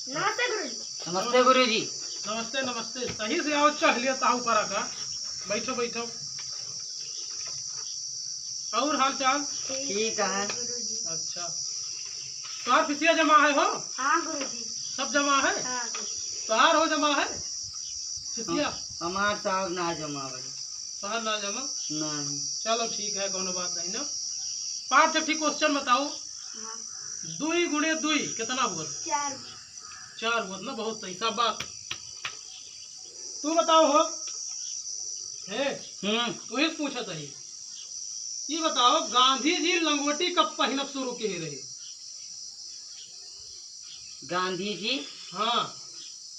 नमस्ते गुरुजी। नमस्ते गुरुजी। नमस्ते नमस्ते। सही से आओ, चढ़ लिया ताऊ पर का। बैठो बैठो। और हाल चाल? ठीक है गुरुजी। अच्छा, तार फिसिया जमा है हो? हाँ गुरुजी। सब जमा है? हाँ तार हो जमा है फिसिया? हमार साहब ना जमा भाई। तार ना जमा? नहीं। चलो ठीक है, कोनो बात नहीं ना। पाठ से ठीक क्वेश्चन बताओ। हाँ। 2 गुणे 2 कितना हुआ? 4। 4 हुआ ना, बहुत सही, शाबाश। तू बताओ हो है, तू ही पूछा सही। ये बताओ, गांधी जी लंगोटी कब पहनब शुरू किए रहे? गांधी जी? हाँ,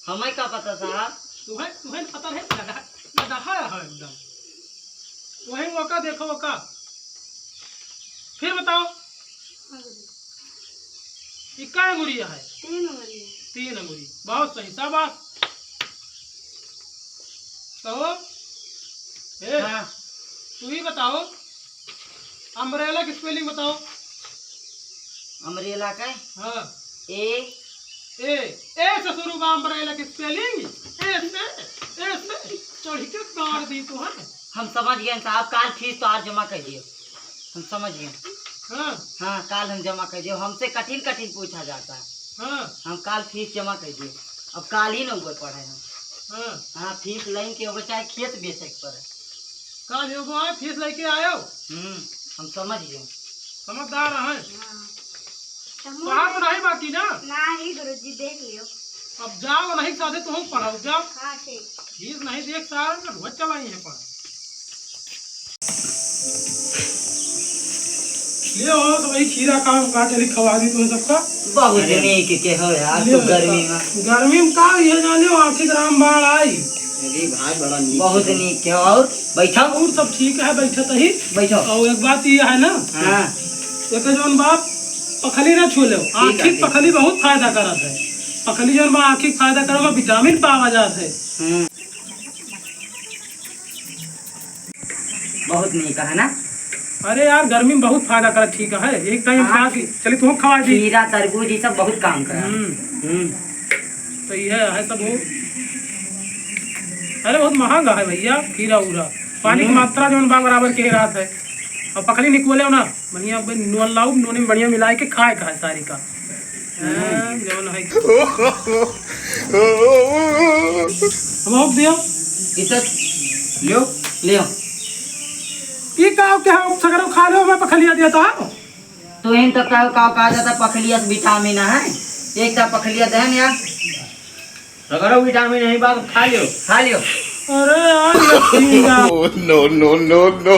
हमें का पता साहब? तुम्हें तुम्हें पता है? लगा है एकदम। वही वका देखो वका। फिर बताओ, हाँ गुरुजी। इक्का अंगुरिया है? 3 अंगुरियां। 3 अंगुरी, बहुत सही, शाबाश। कहो ए, हाँ। तू ही बताओ, अम्ब्रेला की स्पेलिंग बताओ। अमरेला का हाँ, ए ए से शुरू का अम्ब्रेला की स्पेलिंग। ए से चढ़ी के काट दी तू है। हम समझ गए साहब, काल फीस तो आज जमा कर दियो। हम समझ गए। हाँ हाँ, काल हम जमा कर दियो। हमसे कठिन कठिन पूछा जाता है। हाँ हम काल फीस जमा कर दिए। अब काल ही न हुए पढ़े हम। हाँ, हाँ, फीस लाइन के होगा चाहे खेत बेचे के पड़े। कल एगो आए फीस लेके आयो। हम समझ गए। समझदार है। हाँ। पढ़ा तो नहीं बाकी ना? नहीं गुरुजी, देख लियो। अब जाओ, नहीं साधे तुम पढ़ाओ जाओ। हाँ ठीक। फीस नहीं देख साल में रोज चलाई है पढ़। ले हो तो वही खीरा का चली खवा दी तुम सबका। बहुत नीक के हो यार, तू गर्मी में। गर्मी में का ये जाने आखिर राम बाढ़ आई। अरे भाई बड़ा नीक, बहुत नीक के। और बैठो। और सब ठीक है, बैठे तो ही बैठो। और एक बात ये है ना, हाँ, एक जौन बाप पखली ना छू लो, आखिर पखली बहुत फायदा करत है। पखली जौन बा आखिर फायदा करो, विटामिन पावा जात है। बहुत नीक है ना। अरे यार, गर्मी में बहुत फायदा कर, ठीक है। एक टाइम खा के चलिए तुम खवा दी। खीरा तरबूज ये सब बहुत काम करे। तो ये है सब हो। अरे बहुत महंगा है भैया खीरा उरा। पानी की मात्रा जो बराबर के रात है। और पखली निकोले हो ना, बढ़िया नून लाओ, नून में बढ़िया मिला के खाए का है सारी का। जौन है हम दियो लियो लियो। ये का क्या सगरो खा लो, मैं पखलिया दिया था। तो इन तक का कहा जाता विटामिन है। एक ता पखलिया दहन यार, सगरो विटामिन है, बाप खा लियो खा लियो। अरे यार ये खीरा। no, no, no, no.